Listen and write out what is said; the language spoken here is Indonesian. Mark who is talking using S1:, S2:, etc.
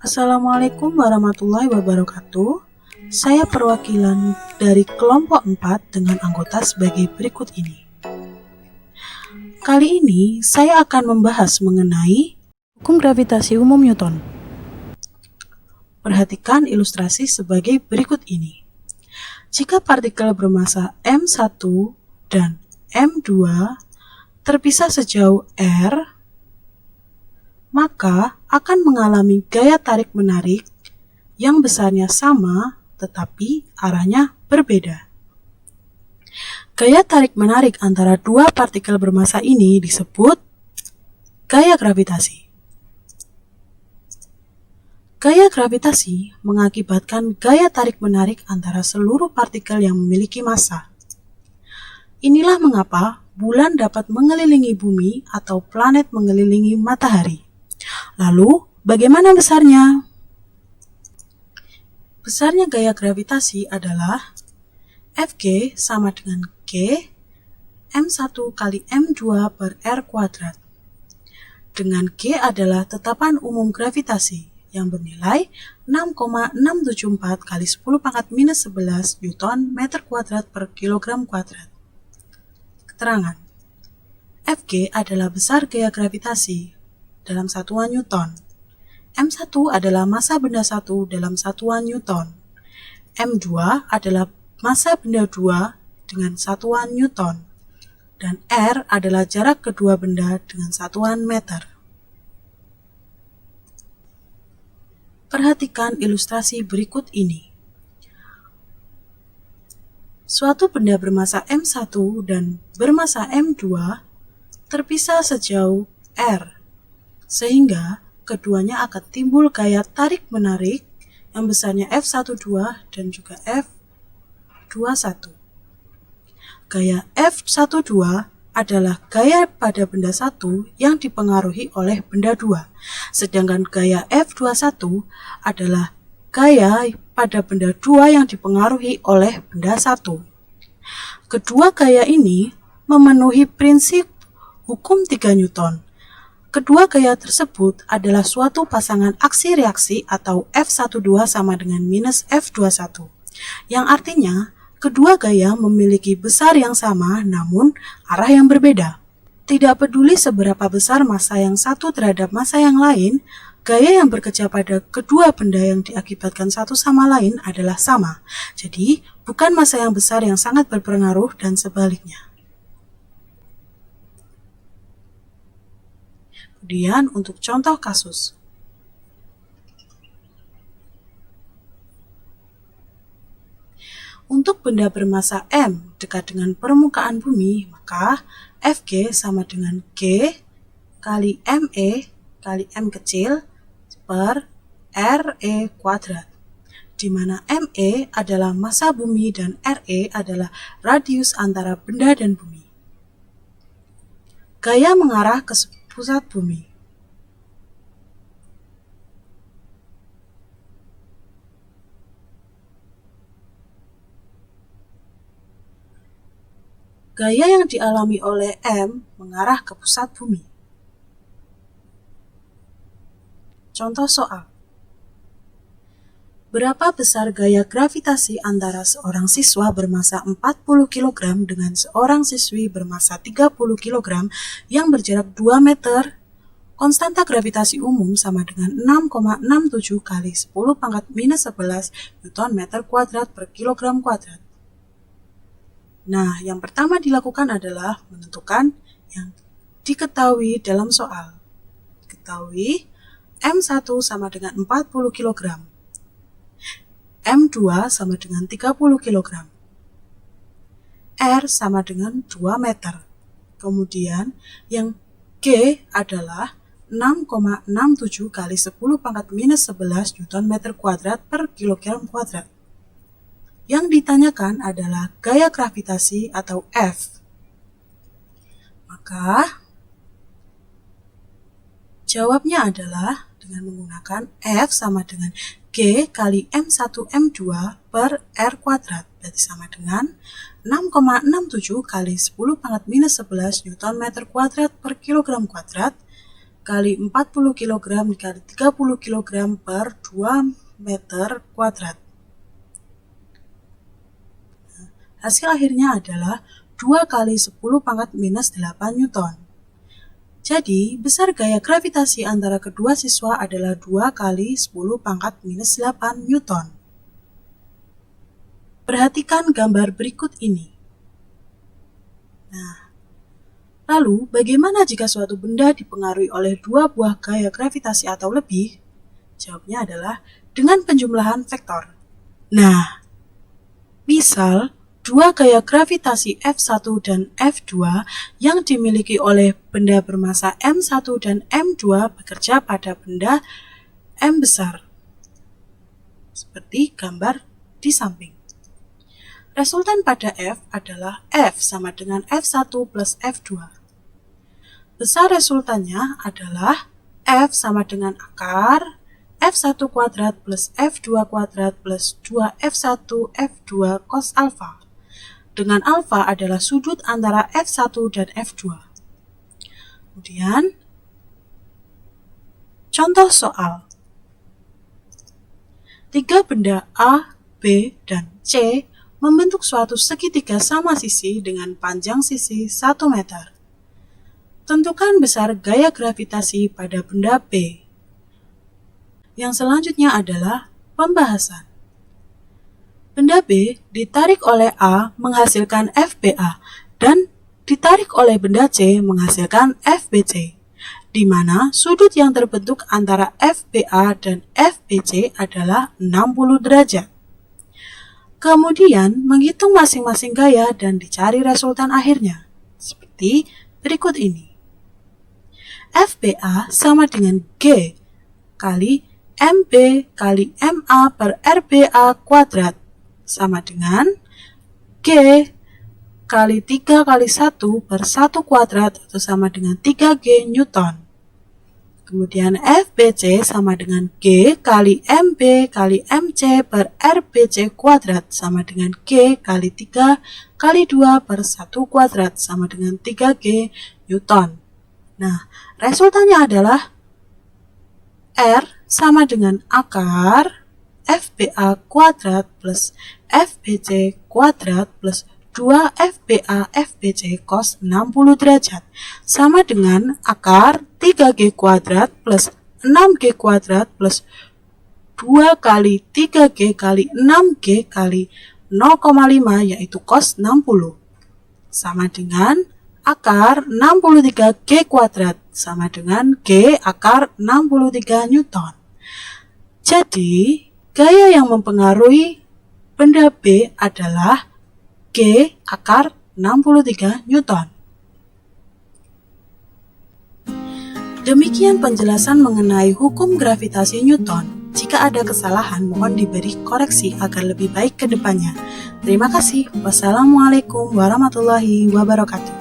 S1: Assalamualaikum warahmatullahi wabarakatuh. Saya perwakilan dari kelompok 4 dengan anggota sebagai berikut ini. Kali ini saya akan membahas mengenai hukum gravitasi umum Newton. Perhatikan ilustrasi sebagai berikut ini. Jika partikel bermasa M1 dan M2 terpisah sejauh r, maka akan mengalami gaya tarik-menarik yang besarnya sama tetapi arahnya berbeda. Gaya tarik-menarik antara dua partikel bermasa ini disebut gaya gravitasi. Gaya gravitasi mengakibatkan gaya tarik-menarik antara seluruh partikel yang memiliki massa. Inilah mengapa bulan dapat mengelilingi bumi atau planet mengelilingi matahari. Lalu, bagaimana besarnya? Besarnya gaya gravitasi adalah Fg sama dengan G M1 kali M2 per R kuadrat. Dengan G adalah tetapan umum gravitasi yang bernilai 6,674 kali 10 pangkat minus 11 Newton meter kuadrat per kilogram kuadrat. Keterangan: Fg adalah besar gaya gravitasi dalam satuan Newton. M1 adalah massa benda 1 dalam satuan Newton. M2 adalah massa benda 2 dengan satuan Newton. Dan R adalah jarak kedua benda dengan satuan meter. Perhatikan ilustrasi berikut ini. Suatu benda bermasa M1 dan bermasa M2 terpisah sejauh R, sehingga keduanya akan timbul gaya tarik-menarik yang besarnya F12 dan juga F21. Gaya F12 adalah gaya pada benda 1 yang dipengaruhi oleh benda 2, sedangkan gaya F21 adalah gaya pada benda 2 yang dipengaruhi oleh benda 1. Kedua gaya ini memenuhi prinsip hukum 3 Newton. Kedua gaya tersebut adalah suatu pasangan aksi-reaksi atau F12 sama dengan minus F21, yang artinya kedua gaya memiliki besar yang sama namun arah yang berbeda. Tidak peduli seberapa besar massa yang satu terhadap massa yang lain, gaya yang bekerja pada kedua benda yang diakibatkan satu sama lain adalah sama. Jadi, bukan massa yang besar yang sangat berpengaruh dan sebaliknya. Kemudian untuk contoh kasus. Untuk benda bermasa M dekat dengan permukaan bumi, maka Fg sama dengan G kali ME kali M kecil per RE kuadrat, di mana ME adalah massa bumi dan RE adalah radius antara benda dan bumi. Gaya mengarah ke pusat bumi. Gaya yang dialami oleh M mengarah ke pusat bumi. Contoh soal. Berapa besar gaya gravitasi antara seorang siswa bermasa 40 kg dengan seorang siswi bermasa 30 kg yang berjarak 2 meter? Konstanta gravitasi umum sama dengan 6,67 kali 10 pangkat minus 11 Newton meter kuadrat per kilogram kuadrat. Nah, yang pertama dilakukan adalah menentukan yang diketahui dalam soal. Ketahui M1 sama dengan 40 kg. M2 sama dengan 30 kg. R sama dengan 2 meter. Kemudian yang G adalah 6,67 kali 10 pangkat minus 11 Newton meter kuadrat per kilogram kuadrat. Yang ditanyakan adalah gaya gravitasi atau F. Maka jawabnya adalah dengan menggunakan F sama dengan G kali M1 M2 per R kuadrat, berarti sama dengan 6,67 kali 10 pangkat minus 11 Newton meter kuadrat per kilogram kuadrat kali 40 kg dikali 30 kg per 2 meter kuadrat. Hasil akhirnya adalah 2 kali 10 pangkat minus 8 Newton. Jadi, besar gaya gravitasi antara kedua siswa adalah 2 kali 10 pangkat minus 8 Newton. Perhatikan gambar berikut ini. Nah, lalu bagaimana jika suatu benda dipengaruhi oleh 2 buah gaya gravitasi atau lebih? Jawabnya adalah dengan penjumlahan vektor. Nah, misal 2 gaya gravitasi F1 dan F2 yang dimiliki oleh benda bermasa M1 dan M2 bekerja pada benda M besar. Seperti gambar di samping. Resultan pada F adalah F sama dengan F1 plus F2. Besar resultannya adalah F sama dengan akar F1 kuadrat plus F2 kuadrat plus 2F1 F2 cos alfa. Dengan alfa adalah sudut antara F1 dan F2. Kemudian, contoh soal. 3 benda A, B, dan C membentuk suatu segitiga sama sisi dengan panjang sisi 1 meter. Tentukan besar gaya gravitasi pada benda B. Yang selanjutnya adalah pembahasan. Benda B ditarik oleh A menghasilkan FBA dan ditarik oleh benda C menghasilkan FBC, di mana sudut yang terbentuk antara FBA dan FBC adalah 60 derajat. Kemudian, menghitung masing-masing gaya dan dicari resultan akhirnya, seperti berikut ini. FBA sama dengan G kali MB kali MA per RBA kuadrat, sama dengan G kali 3 kali 1 per 1 kuadrat, atau sama dengan 3G Newton. Kemudian FBC sama dengan G kali MB kali MC per RBC kuadrat, sama dengan G kali 3 kali 2 per 1 kuadrat, sama dengan 3G Newton. Nah, resultannya adalah R sama dengan akar FBA kuadrat plus FBC kuadrat plus 2 FBA FBC cos 60 derajat sama dengan akar 3G kuadrat plus 6G kuadrat plus 2 kali 3G kali 6G kali 0,5 yaitu cos 60 sama dengan akar 63G kuadrat sama dengan G akar 63 Newton. Jadi, gaya yang mempengaruhi benda B adalah G akar 63 Newton. Demikian penjelasan mengenai hukum gravitasi Newton. Jika ada kesalahan, mohon diberi koreksi agar lebih baik ke depannya. Terima kasih. Wassalamualaikum warahmatullahi wabarakatuh.